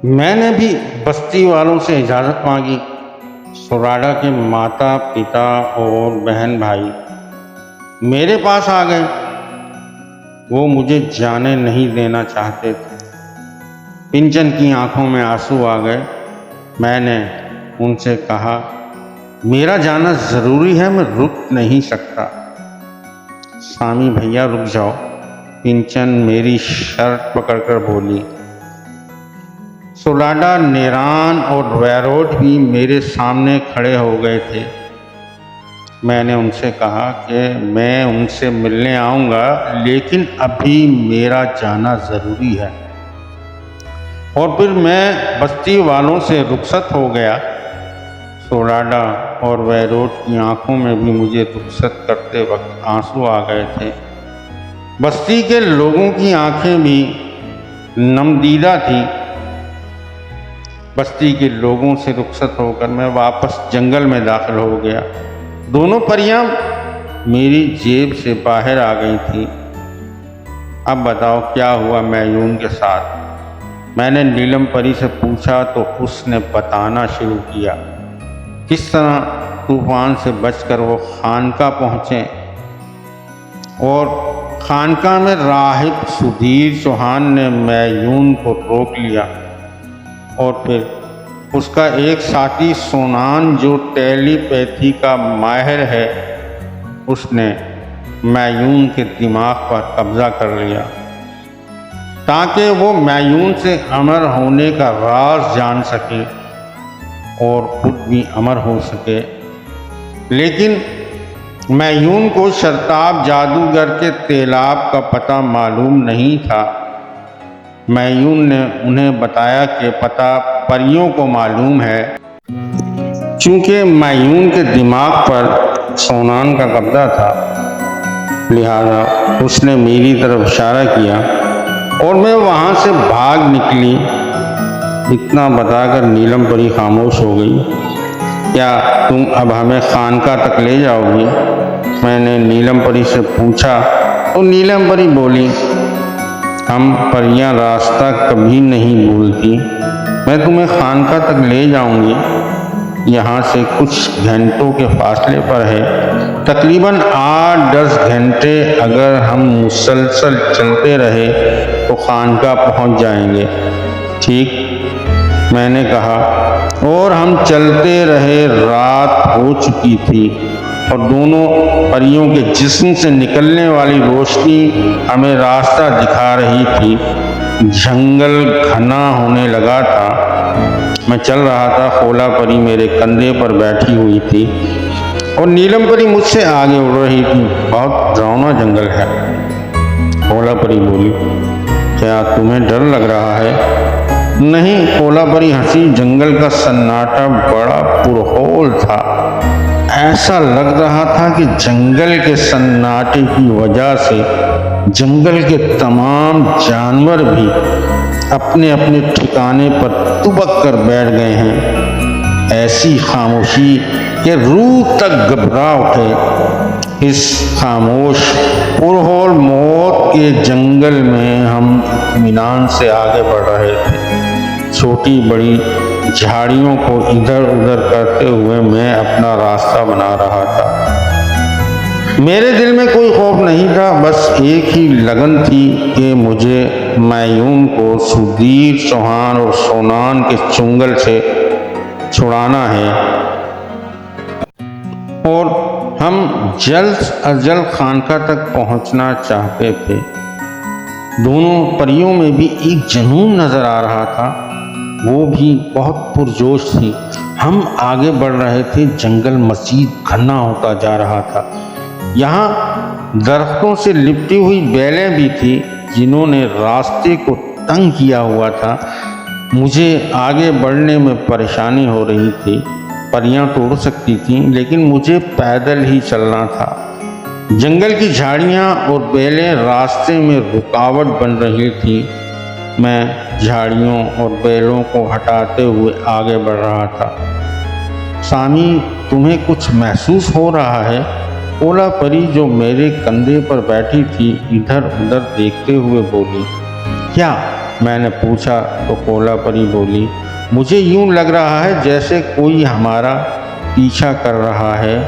میں نے بھی بستی والوں سے اجازت مانگی۔ سوراڈا کے ماتا پتا اور بہن بھائی میرے پاس آ گئے۔ وہ مجھے جانے نہیں دینا چاہتے تھے۔ پنچن کی آنکھوں میں آنسو آ گئے۔ میں نے ان سے کہا، میرا جانا ضروری ہے، میں رک نہیں سکتا۔ سامی بھیا رک جاؤ، پنچن میری شرٹ پکڑ کر بولی۔ سوراڈا، نیران اور ویروٹ بھی میرے سامنے کھڑے ہو گئے تھے۔ میں نے ان سے کہا کہ میں ان سے ملنے آؤں گا، لیکن ابھی میرا جانا ضروری ہے۔ اور پھر میں بستی والوں سے رخصت ہو گیا۔ سوراڈا اور ویروٹ کی آنکھوں میں بھی مجھے رخصت کرتے وقت آنسو آ گئے تھے۔ بستی کے لوگوں کی آنکھیں بھی نمدیدہ تھیں۔ بستی کے لوگوں سے رخصت ہو کر میں واپس جنگل میں داخل ہو گیا۔ دونوں پریاں میری جیب سے باہر آ گئی تھیں۔ اب بتاؤ کیا ہوا میون کے ساتھ؟ میں نے نیلم پری سے پوچھا تو اس نے بتانا شروع کیا۔ کس طرح طوفان سے بچ کر وہ خانقاہ پہنچے اور خانقاہ میں راہب سدھیر چوہان نے میون کو روک لیا، اور پھر اس کا ایک ساتھی سونان جو ٹیلی پیتھی کا ماہر ہے، اس نے میون کے دماغ پر قبضہ کر لیا تاکہ وہ میون سے امر ہونے کا راز جان سکے اور خود بھی امر ہو سکے۔ لیکن میون کو شرتاب جادوگر کے تیلاب کا پتہ معلوم نہیں تھا۔ میون نے انہیں بتایا کہ پتہ پریوں کو معلوم ہے۔ چونکہ میون کے دماغ پر سونان کا قبضہ تھا، لہذا اس نے میری طرف اشارہ کیا اور میں وہاں سے بھاگ نکلی۔ اتنا بتا کر نیلم پری خاموش ہو گئی۔ کیا تم اب ہمیں خانقاہ تک لے جاؤ گی؟ میں نے نیلم پری سے پوچھا تو نیلم پری بولی، ہم پریاں راستہ کبھی نہیں بھولتی، میں تمہیں خانقاہ تک لے جاؤں گی۔ یہاں سے کچھ گھنٹوں کے فاصلے پر ہے، تقریباً 8-10 گھنٹے اگر ہم مسلسل چلتے رہے تو خانقاہ پہنچ جائیں گے۔ ٹھیک، میں نے کہا، اور ہم چلتے رہے۔ رات ہو چکی تھی اور دونوں پریوں کے جسم سے نکلنے والی روشنی ہمیں راستہ دکھا رہی تھی۔ جنگل گھنا ہونے لگا تھا۔ میں چل رہا تھا، خولا پری میرے کندھے پر بیٹھی ہوئی تھی اور نیلم پری مجھ سے آگے اڑ رہی تھی۔ بہت ڈراؤنا جنگل ہے، خولا پری بولی۔ کیا تمہیں ڈر لگ رہا ہے؟ نہیں، خولا پری ہنسی۔ جنگل کا سناٹا بڑا پرہول تھا۔ ایسا لگ رہا تھا کہ جنگل کے سناٹے کی وجہ سے جنگل کے تمام جانور بھی اپنے اپنے ٹھکانے پر دبک کر بیٹھ گئے ہیں۔ ایسی خاموشی کہ روح تک گھبرا اٹھے۔ اس خاموش پرہول موت کے جنگل میں ہم اطمینان سے آگے بڑھ رہے تھے۔ چھوٹی بڑی جھاڑیوں کو ادھر ادھر کرتے ہوئے میں اپنا راستہ بنا رہا تھا۔ میرے دل میں کوئی خوف نہیں تھا، بس ایک ہی لگن تھی کہ مجھے میون کو سدھیر چوہان اور سونان کے چنگل سے چھڑانا ہے، اور ہم جلد از جلد خانقاہ تک پہنچنا چاہتے تھے۔ دونوں پریوں میں بھی ایک جنون نظر آ رہا تھا، وہ بھی بہت پرجوش تھی۔ ہم آگے بڑھ رہے تھے، جنگل مزید گھنا ہوتا جا رہا تھا۔ یہاں درختوں سے لپٹی ہوئی بیلیں بھی تھی جنہوں نے راستے کو تنگ کیا ہوا تھا۔ مجھے آگے بڑھنے میں پریشانی ہو رہی تھی۔ پریاں تو اڑ سکتی تھیں، لیکن مجھے پیدل ہی چلنا تھا۔ جنگل کی جھاڑیاں اور بیلیں راستے میں رکاوٹ بن رہی تھیں۔ میں جھاڑیوں اور بیلوں کو ہٹاتے ہوئے آگے بڑھ رہا تھا۔ سامی، تمہیں کچھ محسوس ہو رہا ہے؟ خولا پری جو میرے کندھے پر بیٹھی تھی ادھر ادھر دیکھتے ہوئے بولی۔ کیا؟ میں نے پوچھا تو کولا پری بولی، مجھے یوں لگ رہا ہے جیسے کوئی ہمارا پیچھا کر رہا ہے۔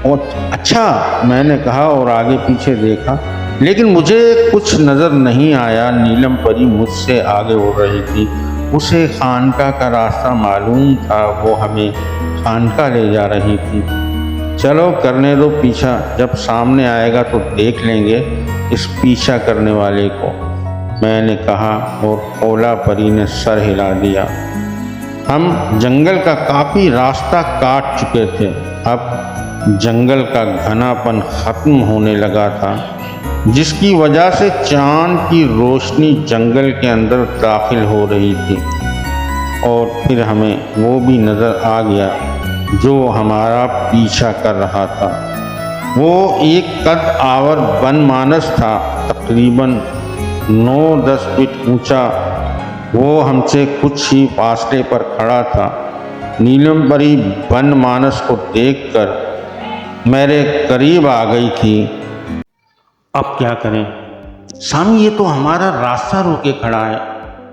اور اچھا، میں نے کہا اور آگے پیچھے دیکھا، لیکن مجھے کچھ نظر نہیں آیا۔ نیلم پری مجھ سے آگے اڑ رہی تھی، اسے خانقاہ کا راستہ معلوم تھا، وہ ہمیں خانقاہ لے جا رہی تھی۔ چلو کرنے دو پیچھا، جب سامنے آئے گا تو دیکھ لیں گے اس پیچھا کرنے والے کو، میں نے کہا، اور کولا پری نے سر ہلا دیا۔ ہم جنگل کا کافی راستہ کاٹ چکے تھے، اب جنگل کا گھنا پن ختم ہونے لگا تھا، جس کی وجہ سے چاند کی روشنی جنگل کے اندر داخل ہو رہی تھی، اور پھر ہمیں وہ بھی نظر آ گیا جو ہمارا پیچھا کر رہا تھا۔ وہ ایک قد آور بن مانس تھا، تقریباً 9-10 فٹ اونچا۔ وہ ہم سے کچھ ہی فاصلے پر کھڑا تھا۔ نیلم پری بن مانس کو دیکھ کر میرے قریب آ گئی تھی۔ اب کیا کریں سامی، یہ تو ہمارا راستہ روکے کھڑا ہے۔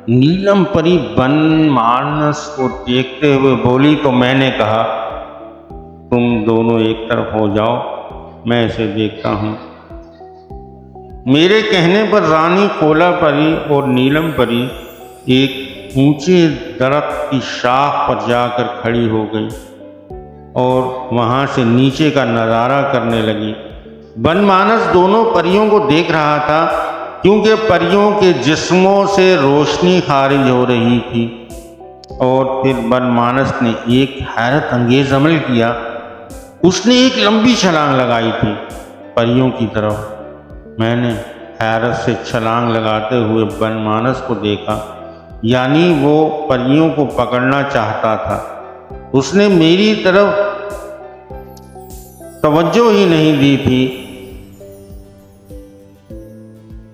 نیلم پری بن مانس کو دیکھتے ہوئے بولی تو میں نے کہا، تم دونوں ایک طرف ہو جاؤ، میں اسے دیکھتا ہوں۔ میرے کہنے پر رانی کولا پری اور نیلم پری ایک اونچے درخت کی شاخ پر جا کر کھڑی ہو گئی اور وہاں سے نیچے کا نظارہ کرنے لگی۔ بن مانس دونوں پریوں کو دیکھ رہا تھا، کیونکہ پریوں کے جسموں سے روشنی خارج ہو رہی تھی۔ اور پھر بن مانس نے ایک حیرت انگیز عمل کیا، اس نے ایک لمبی چھلانگ لگائی تھی پریوں کی طرف۔ میں نے حیرت سے چھلانگ لگاتے ہوئے بن مانس کو دیکھا، یعنی وہ پریوں کو پکڑنا چاہتا تھا۔ اس نے میری طرف توجہ ہی نہیں دی تھی۔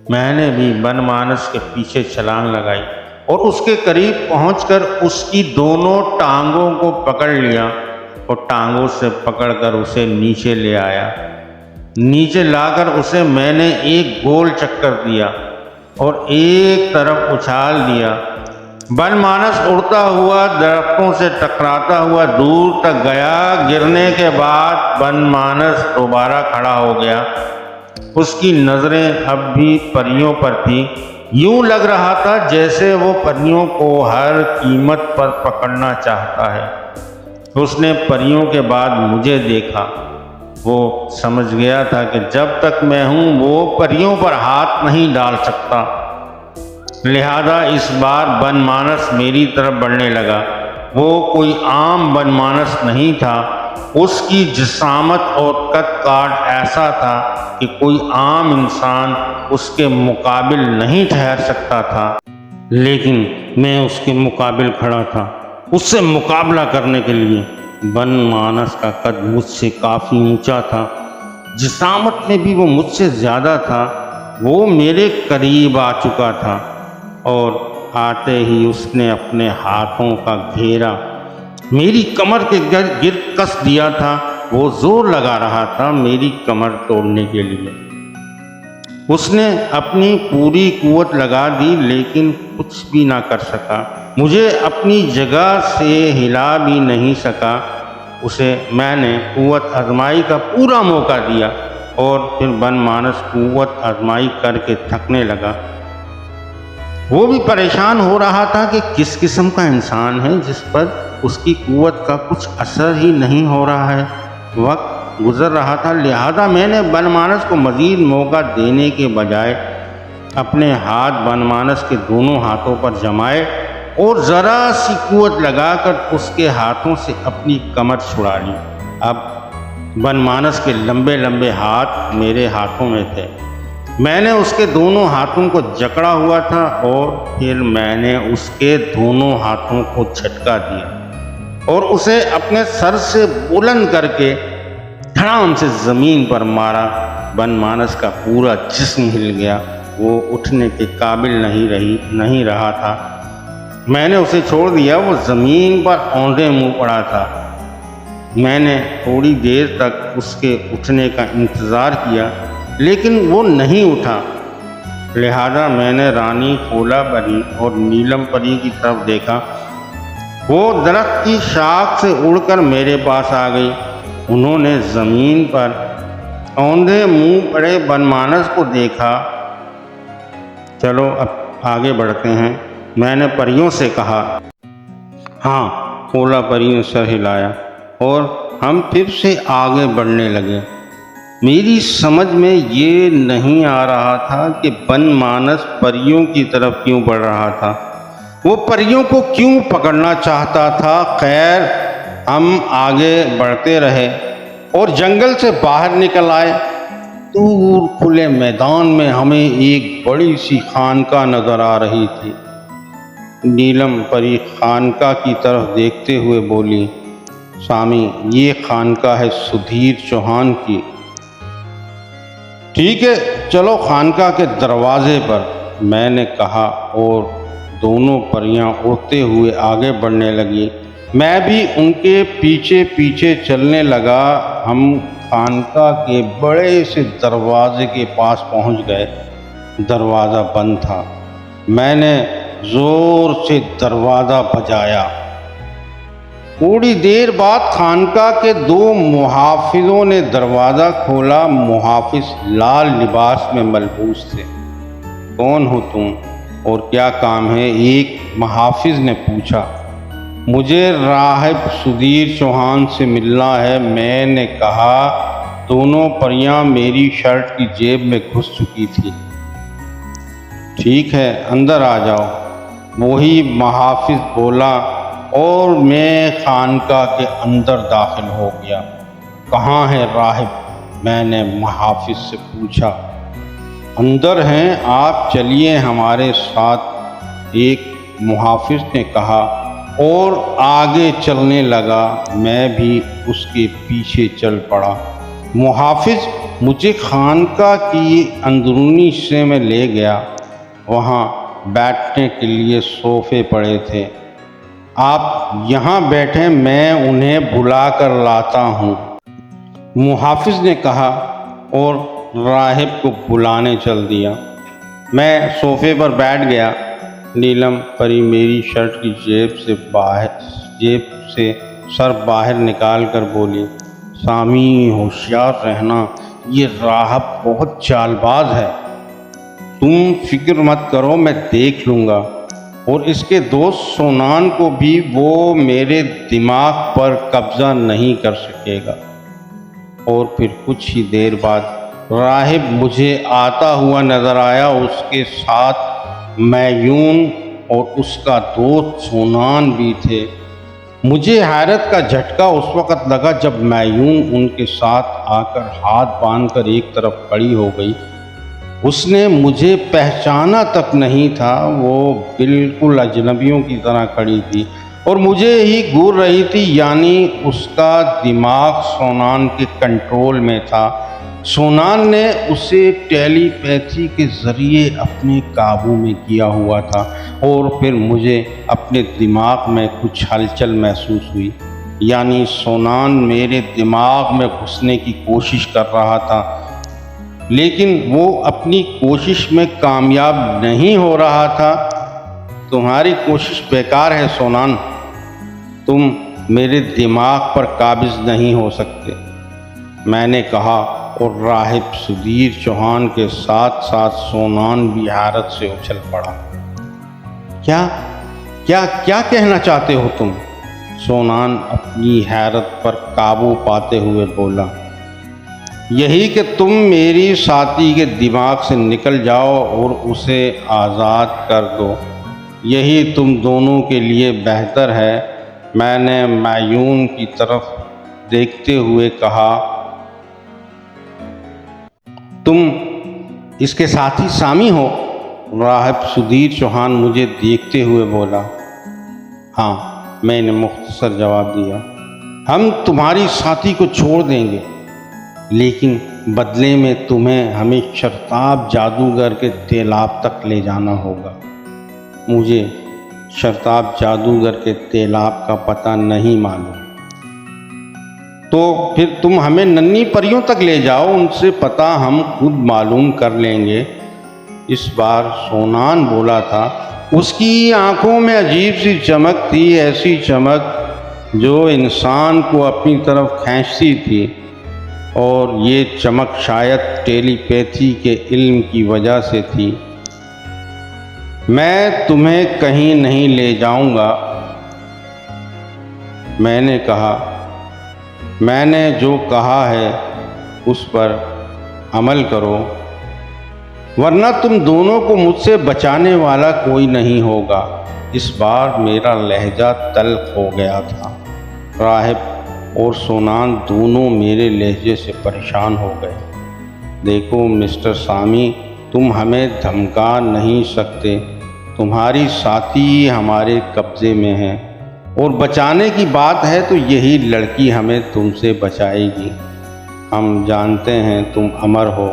میں نے بھی بن مانس کے پیچھے چھلانگ لگائی اور اس کے قریب پہنچ کر اس کی دونوں ٹانگوں کو پکڑ لیا اور ٹانگوں سے پکڑ کر اسے نیچے لے آیا۔ نیچے لا کر اسے میں نے ایک گول چکر دیا اور ایک طرف اچھال دیا۔ بن مانس اڑتا ہوا درختوں سے ٹکراتا ہوا دور تک گیا۔ گرنے کے بعد بن مانس دوبارہ کھڑا ہو گیا۔ اس کی نظریں اب بھی پریوں پر تھیں، یوں لگ رہا تھا جیسے وہ پریوں کو ہر قیمت پر پکڑنا چاہتا ہے۔ اس نے پریوں کے بعد مجھے دیکھا۔ وہ سمجھ گیا تھا کہ جب تک میں ہوں وہ پریوں پر ہاتھ نہیں ڈال سکتا، لہذا اس بار بن مانس میری طرف بڑھنے لگا۔ وہ کوئی عام بن مانس نہیں تھا، اس کی جسامت اور قد کاٹ ایسا تھا کہ کوئی عام انسان اس کے مقابل نہیں ٹھہر سکتا تھا، لیکن میں اس کے مقابل کھڑا تھا، اس سے مقابلہ کرنے کے لیے۔ بن مانس کا قد مجھ سے کافی اونچا تھا، جسامت میں بھی وہ مجھ سے زیادہ تھا۔ وہ میرے قریب آ چکا تھا اور آتے ہی اس نے اپنے ہاتھوں کا گھیرا میری کمر کے گرد کس دیا تھا۔ وہ زور لگا رہا تھا میری کمر توڑنے کے لیے۔ اس نے اپنی پوری قوت لگا دی، لیکن کچھ بھی نہ کر سکا، مجھے اپنی جگہ سے ہلا بھی نہیں سکا۔ اسے میں نے قوت آزمائی کا پورا موقع دیا اور پھر بن مانس قوت آزمائی کر کے تھکنے لگا۔ وہ بھی پریشان ہو رہا تھا کہ کس قسم کا انسان ہے جس پر اس کی قوت کا کچھ اثر ہی نہیں ہو رہا ہے۔ وقت گزر رہا تھا، لہذا میں نے بن مانس کو مزید موقع دینے کے بجائے اپنے ہاتھ بن مانس کے دونوں ہاتھوں پر جمائے اور ذرا سی قوت لگا کر اس کے ہاتھوں سے اپنی کمر چھڑا لی۔ اب بن مانس کے لمبے لمبے ہاتھ میرے ہاتھوں میں تھے۔ میں نے اس کے دونوں ہاتھوں کو جکڑا ہوا تھا اور پھر میں نے اس کے دونوں ہاتھوں کو جھٹکا دیا اور اسے اپنے سر سے بلند کر کے دھڑام سے زمین پر مارا۔ بن مانس کا پورا جسم ہل گیا، وہ اٹھنے کے قابل نہیں رہا تھا۔ میں نے اسے چھوڑ دیا، وہ زمین پر اوندھے منہ پڑا تھا۔ میں نے تھوڑی دیر تک اس کے اٹھنے کا انتظار کیا، لیکن وہ نہیں اٹھا۔ لہذا میں نے رانی پھولا پری اور نیلم پری کی طرف دیکھا۔ وہ درخت کی شاخ سے اڑ کر میرے پاس آ گئی۔ انہوں نے زمین پر اوندھے منہ پڑے بنمانس کو دیکھا۔ چلو اب آگے بڑھتے ہیں، میں نے پریوں سے کہا۔ ہاں، پھولا پری نے سر ہلایا اور ہم پھر سے آگے بڑھنے لگے۔ میری سمجھ میں یہ نہیں آ رہا تھا کہ بنمانس پریوں کی طرف کیوں بڑھ رہا تھا، وہ پریوں کو کیوں پکڑنا چاہتا تھا۔ خیر، ہم آگے بڑھتے رہے اور جنگل سے باہر نکل آئے۔ دور کھلے میدان میں ہمیں ایک بڑی سی خانقاہ نظر آ رہی تھی۔ نیلم پری خانقاہ کی طرف دیکھتے ہوئے بولی، سامی، یہ خانقاہ ہے سدھیر چوہان کی۔ ٹھیک ہے، چلو خانقاہ کے دروازے پر، میں نے کہا، اور دونوں پریاں اڑتے ہوئے آگے بڑھنے لگیں۔ میں بھی ان کے پیچھے پیچھے چلنے لگا۔ ہم خانقاہ کے بڑے سے دروازے کے پاس پہنچ گئے۔ دروازہ بند تھا۔ میں نے زور سے دروازہ بجایا۔ تھوڑی دیر بعد خانقاہ کے دو محافظوں نے دروازہ کھولا۔ محافظ لال لباس میں ملبوس تھے۔ کون ہو تم اور کیا کام ہے؟ ایک محافظ نے پوچھا۔ مجھے راہب سدھیر چوہان سے ملنا ہے، میں نے کہا۔ دونوں پریاں میری شرٹ کی جیب میں گھس چکی تھی۔ ٹھیک ہے، اندر آ جاؤ، وہی محافظ بولا، اور میں خانقاہ کے اندر داخل ہو گیا۔ کہاں ہے راہب؟ میں نے محافظ سے پوچھا۔ اندر ہیں، آپ چلیے ہمارے ساتھ، ایک محافظ نے کہا اور آگے چلنے لگا۔ میں بھی اس کے پیچھے چل پڑا۔ محافظ مجھے خانقاہ کی اندرونی حصے میں لے گیا۔ وہاں بیٹھنے کے لیے صوفے پڑے تھے۔ آپ یہاں بیٹھیں، میں انہیں بلا کر لاتا ہوں، محافظ نے کہا اور راہب کو بلانے چل دیا۔ میں صوفے پر بیٹھ گیا۔ نیلم پری میری شرٹ کی جیب سے سر باہر نکال کر بولی، سامی، ہوشیار رہنا، یہ راہب بہت چال باز ہے۔ تم فکر مت کرو، میں دیکھ لوں گا، اور اس کے دوست سونان کو بھی وہ میرے دماغ پر قبضہ نہیں کر سکے گا۔ اور پھر کچھ ہی دیر بعد راہب مجھے آتا ہوا نظر آیا۔ اس کے ساتھ میون اور اس کا دوست سونان بھی تھے۔ مجھے حیرت کا جھٹکا اس وقت لگا جب میون ان کے ساتھ آ کر ہاتھ باندھ کر ایک طرف کھڑی ہو گئی۔ اس نے مجھے پہچانا تک نہیں تھا، وہ بالکل اجنبیوں کی طرح کھڑی تھی اور مجھے ہی گور رہی تھی، یعنی اس کا دماغ سونان کے کنٹرول میں تھا۔ سونان نے اسے ٹیلی پیتھی کے ذریعے اپنے قابو میں کیا ہوا تھا، اور پھر مجھے اپنے دماغ میں کچھ ہلچل محسوس ہوئی، یعنی سونان میرے دماغ میں گھسنے کی کوشش کر رہا تھا، لیکن وہ اپنی کوشش میں کامیاب نہیں ہو رہا تھا۔ تمہاری کوشش بیکار ہے سونان، تم میرے دماغ پر قابض نہیں ہو سکتے، میں نے کہا، اور راہب سدھیر چوہان کے ساتھ ساتھ سونان بھی حیرت سے اچھل پڑا۔ کیا کہنا چاہتے ہو تم؟ سونان اپنی حیرت پر قابو پاتے ہوئے بولا، یہی کہ تم میری ساتھی کے دماغ سے نکل جاؤ اور اسے آزاد کر دو، یہی تم دونوں کے لیے بہتر ہے۔ میں نے میون کی طرف دیکھتے ہوئے کہا، تم اس کے ساتھی سامی ہو؟ راہب سدھیر چوہان مجھے دیکھتے ہوئے بولا۔ ہاں، میں نے مختصر جواب دیا۔ ہم تمہاری ساتھی کو چھوڑ دیں گے، لیکن بدلے میں تمہیں ہمیں شرتاب جادوگر کے تیلاب تک لے جانا ہوگا۔ مجھے شرتاب جادوگر کے تیلاب کا پتہ نہیں معلوم۔ تو پھر تم ہمیں ننھی پریوں تک لے جاؤ، ان سے پتہ ہم خود معلوم کر لیں گے۔ اس بار سونان بولا تھا۔ اس کی آنکھوں میں عجیب سی چمک تھی، ایسی چمک جو انسان کو اپنی طرف کھینچتی تھی، اور یہ چمک شاید ٹیلی پیتھی کے علم کی وجہ سے تھی۔ میں تمہیں کہیں نہیں لے جاؤں گا، میں نے کہا۔ میں نے جو کہا ہے اس پر عمل کرو، ورنہ تم دونوں کو مجھ سے بچانے والا کوئی نہیں ہوگا۔ اس بار میرا لہجہ تلخ ہو گیا تھا۔ راہب اور سونان دونوں میرے لہجے سے پریشان ہو گئے۔ دیکھو مسٹر سامی، تم ہمیں دھمکا نہیں سکتے، تمہاری ساتھی ہمارے قبضے میں ہے، اور بچانے کی بات ہے تو یہی لڑکی ہمیں تم سے بچائے گی۔ ہم جانتے ہیں تم امر ہو،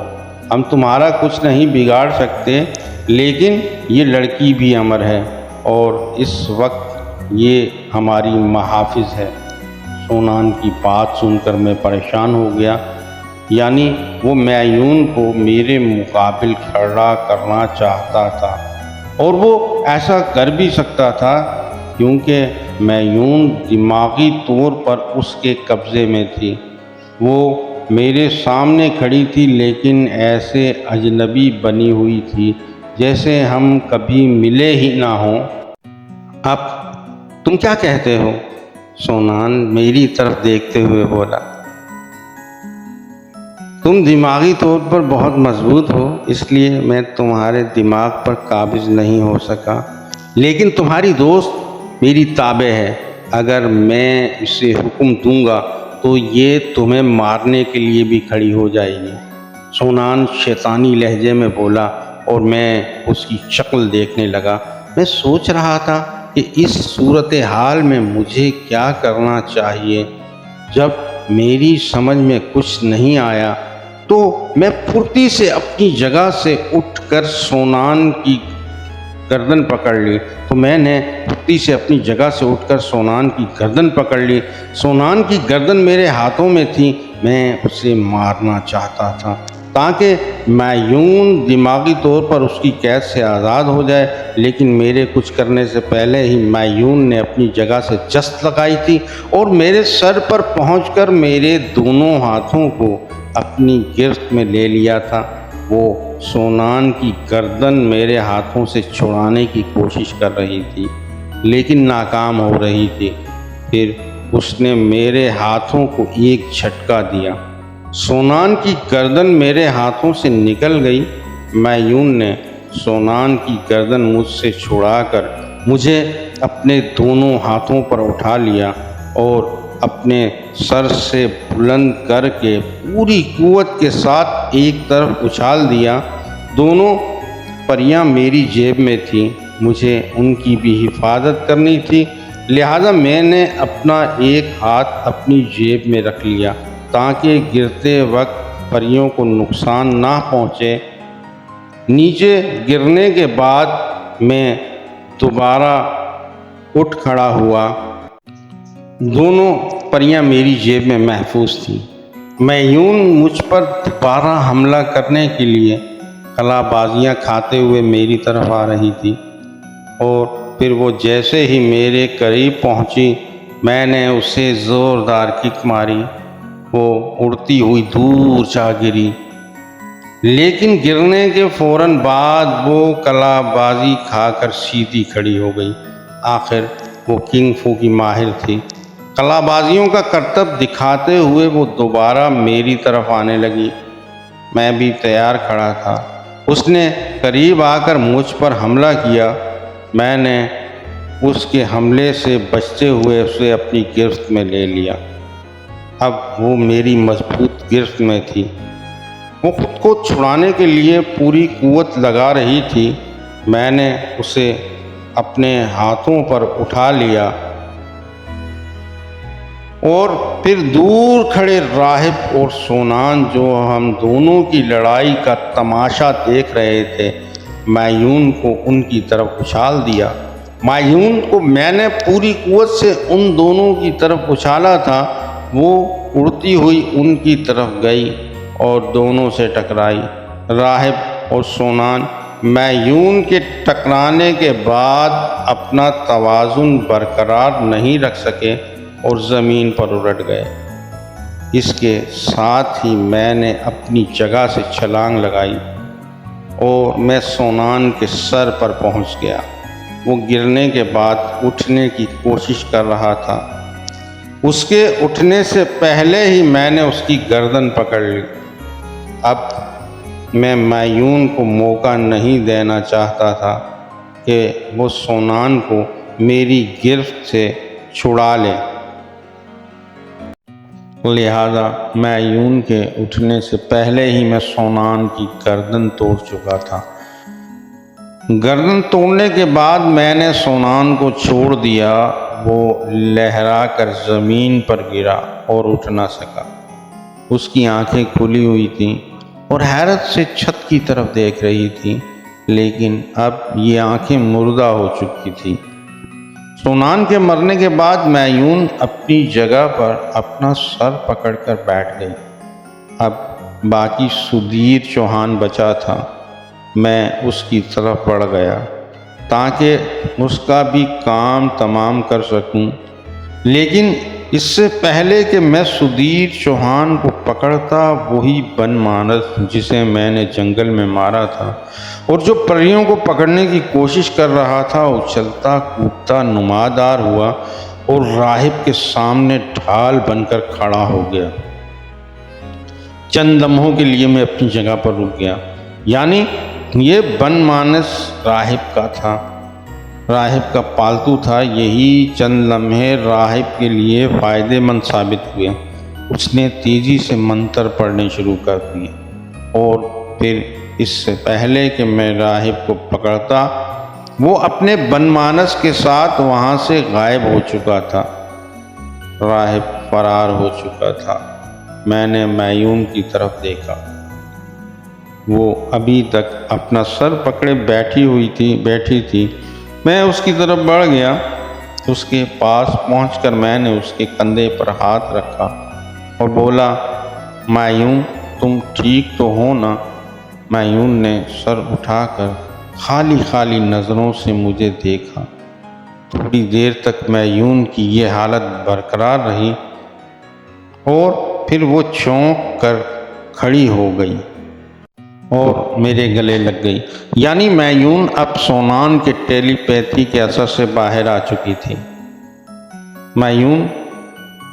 ہم تمہارا کچھ نہیں بگاڑ سکتے، لیکن یہ لڑکی بھی امر ہے، اور اس وقت یہ ہماری محافظ ہے۔ سونان کی بات سن کر میں پریشان ہو گیا، یعنی وہ معیون کو میرے مقابل کھڑا کرنا چاہتا تھا، اور وہ ایسا کر بھی سکتا تھا کیونکہ معیون دماغی طور پر اس کے قبضے میں تھی۔ وہ میرے سامنے کھڑی تھی، لیکن ایسے اجنبی بنی ہوئی تھی جیسے ہم کبھی ملے ہی نہ ہوں۔ اب تم کیا کہتے ہو؟ سونان میری طرف دیکھتے ہوئے بولا۔ تم دماغی طور پر بہت مضبوط ہو، اس لیے میں تمہارے دماغ پر قابض نہیں ہو سکا، لیکن تمہاری دوست میری تابع ہے۔ اگر میں اسے حکم دوں گا تو یہ تمہیں مارنے کے لیے بھی کھڑی ہو جائے گی۔ سونان شیطانی لہجے میں بولا، اور میں اس کی شکل دیکھنے لگا۔ میں سوچ رہا تھا کہ اس صورتحال میں مجھے کیا کرنا چاہیے۔ جب میری سمجھ میں کچھ نہیں آیا تو میں پھرتی سے اپنی جگہ سے اٹھ کر سونان کی گردن پکڑ لی سونان کی گردن میرے ہاتھوں میں تھی۔ میں اسے مارنا چاہتا تھا تاکہ معیون دماغی طور پر اس کی قید سے آزاد ہو جائے، لیکن میرے کچھ کرنے سے پہلے ہی معیون نے اپنی جگہ سے جست لگائی تھی اور میرے سر پر پہنچ کر میرے دونوں ہاتھوں کو اپنی گرفت میں لے لیا تھا۔ وہ سونان کی گردن میرے ہاتھوں سے چھڑانے کی کوشش کر رہی تھی، لیکن ناکام ہو رہی تھی۔ پھر اس نے میرے ہاتھوں کو ایک جھٹکا دیا، سونان کی گردن میرے ہاتھوں سے نکل گئی۔ معیون نے سونان کی گردن مجھ سے چھڑا کر مجھے اپنے دونوں ہاتھوں پر اٹھا لیا اور اپنے سر سے بلند کر کے پوری قوت کے ساتھ ایک طرف اچھال دیا۔ دونوں پریاں میری جیب میں تھیں، مجھے ان کی بھی حفاظت کرنی تھی، لہذا میں نے اپنا ایک ہاتھ اپنی جیب میں رکھ لیا تاکہ گرتے وقت پریوں کو نقصان نہ پہنچے۔ نیچے گرنے کے بعد میں دوبارہ اٹھ کھڑا ہوا۔ دونوں پریاں میری جیب میں محفوظ تھیں۔ معیون مجھ پر دوبارہ حملہ کرنے کے لیے خلا بازیاں کھاتے ہوئے میری طرف آ رہی تھی، اور پھر وہ جیسے ہی میرے قریب پہنچی میں نے اسے زوردار کک ماری۔ وہ اڑتی ہوئی دور جا گری، لیکن گرنے کے فوراً بعد وہ کلا بازی کھا کر سیدھی کھڑی ہو گئی۔ آخر وہ کنگ فو کی ماہر تھی۔ کلا بازیوں کا کرتب دکھاتے ہوئے وہ دوبارہ میری طرف آنے لگی۔ میں بھی تیار کھڑا تھا۔ اس نے قریب آ کر مجھ پر حملہ کیا۔ میں نے اس کے حملے سے بچتے ہوئے اسے اپنی گرفت میں لے لیا۔ اب وہ میری مضبوط گرفت میں تھی۔ وہ خود کو چھڑانے کے لیے پوری قوت لگا رہی تھی۔ میں نے اسے اپنے ہاتھوں پر اٹھا لیا اور پھر دور کھڑے راہب اور سونان جو ہم دونوں کی لڑائی کا تماشا دیکھ رہے تھے، معیون کو ان کی طرف اچھال دیا۔ معیون کو میں نے پوری قوت سے ان دونوں کی طرف اچھالا تھا۔ وہ اڑتی ہوئی ان کی طرف گئی اور دونوں سے ٹکرائی۔ راہب اور سونان معیون کے ٹکرانے کے بعد اپنا توازن برقرار نہیں رکھ سکے اور زمین پر الٹ گئے۔ اس کے ساتھ ہی میں نے اپنی جگہ سے چھلانگ لگائی اور میں سونان کے سر پر پہنچ گیا۔ وہ گرنے کے بعد اٹھنے کی کوشش کر رہا تھا۔ اس کے اٹھنے سے پہلے ہی میں نے اس کی گردن پکڑ لی۔ اب میں معیون کو موقع نہیں دینا چاہتا تھا کہ وہ سونان کو میری گرفت سے چھڑا لے، لہذا معیون کے اٹھنے سے پہلے ہی میں سونان کی گردن توڑ چکا تھا۔ گردن توڑنے کے بعد میں نے سونان کو چھوڑ دیا۔ وہ لہرا کر زمین پر گرا اور اٹھ نہ سکا۔ اس کی آنکھیں کھلی ہوئی تھیں اور حیرت سے چھت کی طرف دیکھ رہی تھی، لیکن اب یہ آنکھیں مردہ ہو چکی تھیں۔ سونان کے مرنے کے بعد معیون اپنی جگہ پر اپنا سر پکڑ کر بیٹھ گئی۔ اب باقی سدھیر چوہان بچا تھا۔ میں اس کی طرف بڑھ گیا تاکہ اس کا بھی کام تمام کر سکوں، لیکن اس سے پہلے کہ میں سدھیر چوہان کو پکڑتا، وہی بن مانس جسے میں نے جنگل میں مارا تھا اور جو پریوں کو پکڑنے کی کوشش کر رہا تھا، اچھلتا کودتا نمودار ہوا اور راہب کے سامنے ڈھال بن کر کھڑا ہو گیا۔ چند لمحوں کے لیے میں اپنی جگہ پر رک گیا، یعنی یہ بن مانس راہب کا تھا، راہب کا پالتو تھا۔ یہی چند لمحے راہب کے لیے فائدہ مند ثابت ہوئے۔ اس نے تیزی سے منتر پڑھنے شروع کر دیے اور پھر اس سے پہلے کہ میں راہب کو پکڑتا، وہ اپنے بن مانس کے ساتھ وہاں سے غائب ہو چکا تھا۔ راہب فرار ہو چکا تھا۔ میں نے معیون کی طرف دیکھا۔ وہ ابھی تک اپنا سر پکڑے بیٹھی تھی۔ میں اس کی طرف بڑھ گیا۔ اس کے پاس پہنچ کر میں نے اس کے کندھے پر ہاتھ رکھا اور بولا، معیون تم ٹھیک تو ہو نا؟ معیون نے سر اٹھا کر خالی نظروں سے مجھے دیکھا۔ تھوڑی دیر تک معیون کی یہ حالت برقرار رہی اور پھر وہ چونک کر کھڑی ہو گئی اور میرے گلے لگ گئی، یعنی معیون اب سونان کے ٹیلی پیتھی کے اثر سے باہر آ چکی تھی۔ معیون،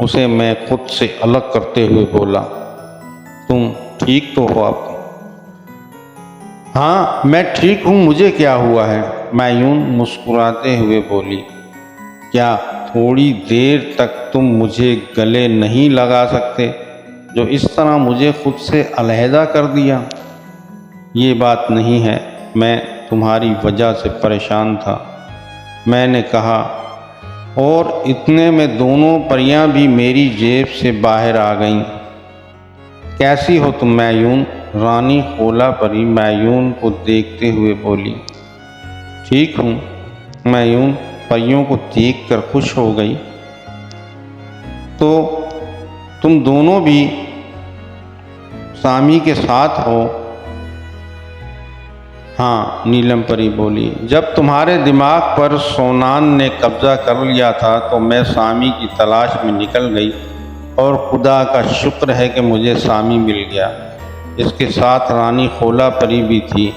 اسے میں خود سے الگ کرتے ہوئے بولا، تم ٹھیک تو ہو اب؟ ہاں میں ٹھیک ہوں، مجھے کیا ہوا ہے؟ معیون مسکراتے ہوئے بولی، کیا تھوڑی دیر تک تم مجھے گلے نہیں لگا سکتے جو اس طرح مجھے خود سے علیحدہ کر دیا؟ یہ بات نہیں ہے، میں تمہاری وجہ سے پریشان تھا، میں نے کہا، اور اتنے میں دونوں پریاں بھی میری جیب سے باہر آ گئیں۔ کیسی ہو تم معیون؟ رانی خولا پری معیون کو دیکھتے ہوئے بولی۔ ٹھیک ہوں۔ معیون پریوں کو دیکھ کر خوش ہو گئی۔ تو تم دونوں بھی سامی کے ساتھ ہو؟ ہاں، نیلم پری بولی، جب تمہارے دماغ پر سونان نے قبضہ کر لیا تھا تو میں سامی کی تلاش میں نکل گئی اور خدا کا شکر ہے کہ مجھے سامی مل گیا۔ اس کے ساتھ رانی خولا پری بھی تھی۔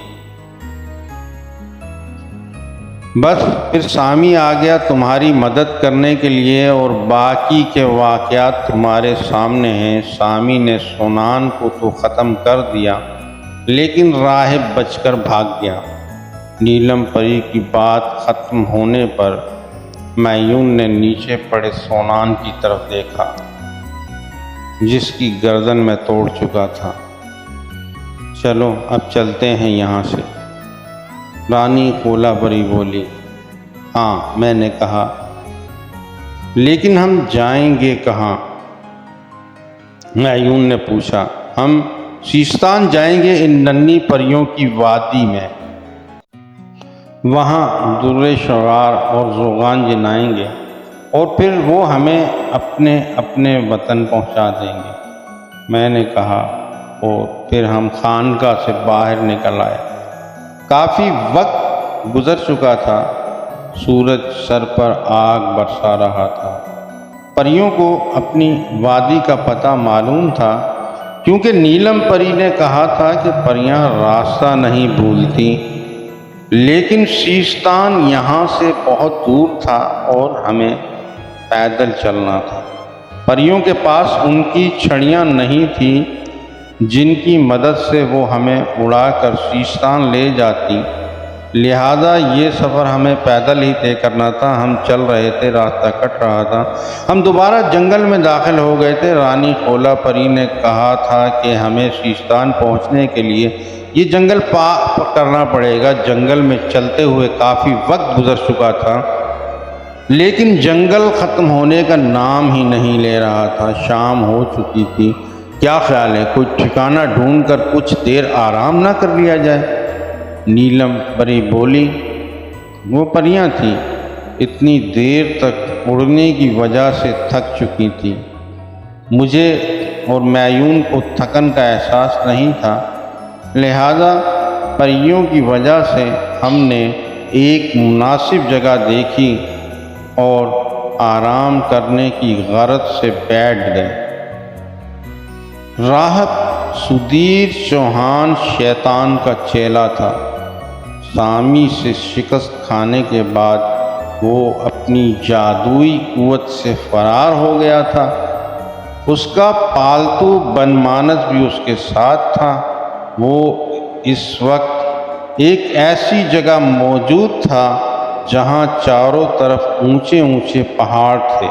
بس پھر سامی آ گیا تمہاری مدد کرنے کے لیے اور باقی کے واقعات تمہارے سامنے ہیں۔ سامی نے سونان کو تو ختم کر دیا لیکن راہب بچ کر بھاگ گیا۔ نیلم پری کی بات ختم ہونے پر معیون نے نیچے پڑے سونان کی طرف دیکھا جس کی گردن میں توڑ چکا تھا۔ چلو اب چلتے ہیں یہاں سے، رانی خولا پری بولی۔ ہاں، میں نے کہا، لیکن ہم جائیں گے کہاں؟ معیون نے پوچھا۔ ہم سیستان جائیں گے، ان ننھی پریوں کی وادی میں، وہاں در شغار اور زوغان جنائیں گے اور پھر وہ ہمیں اپنے وطن پہنچا دیں گے، میں نے کہا، اور پھر ہم خانقاہ سے باہر نکل آئے۔ کافی وقت گزر چکا تھا، سورج سر پر آگ برسا رہا تھا۔ پریوں کو اپنی وادی کا پتہ معلوم تھا، کیونکہ نیلم پری نے کہا تھا کہ پریاں راستہ نہیں بھولتی، لیکن سیستان یہاں سے بہت دور تھا اور ہمیں پیدل چلنا تھا۔ پریوں کے پاس ان کی چھڑیاں نہیں تھیں جن کی مدد سے وہ ہمیں اڑا کر سیستان لے جاتی، لہذا یہ سفر ہمیں پیدل ہی طے کرنا تھا۔ ہم چل رہے تھے، راستہ کٹ رہا تھا، ہم دوبارہ جنگل میں داخل ہو گئے تھے۔ رانی خولا پری نے کہا تھا کہ ہمیں سیستان پہنچنے کے لیے یہ جنگل پار کرنا پڑے گا۔ جنگل میں چلتے ہوئے کافی وقت گزر چکا تھا، لیکن جنگل ختم ہونے کا نام ہی نہیں لے رہا تھا۔ شام ہو چکی تھی۔ کیا خیال ہے، کوئی ٹھکانہ ڈھونڈ کر کچھ دیر آرام نہ کر لیا جائے؟ نیلم پری بولی۔ وہ پریاں تھیں، اتنی دیر تک اڑنے کی وجہ سے تھک چکی تھیں۔ مجھے اور میون کو تھکن کا احساس نہیں تھا، لہذا پریوں کی وجہ سے ہم نے ایک مناسب جگہ دیکھی اور آرام کرنے کی غرض سے بیٹھ گئے۔ راہب سدھیر چوہان شیطان کا چیلا تھا۔ سامی سے شکست کھانے کے بعد وہ اپنی جادوئی قوت سے فرار ہو گیا تھا۔ اس کا پالتو بنمانس بھی اس کے ساتھ تھا۔ وہ اس وقت ایک ایسی جگہ موجود تھا جہاں چاروں طرف اونچے اونچے پہاڑ تھے۔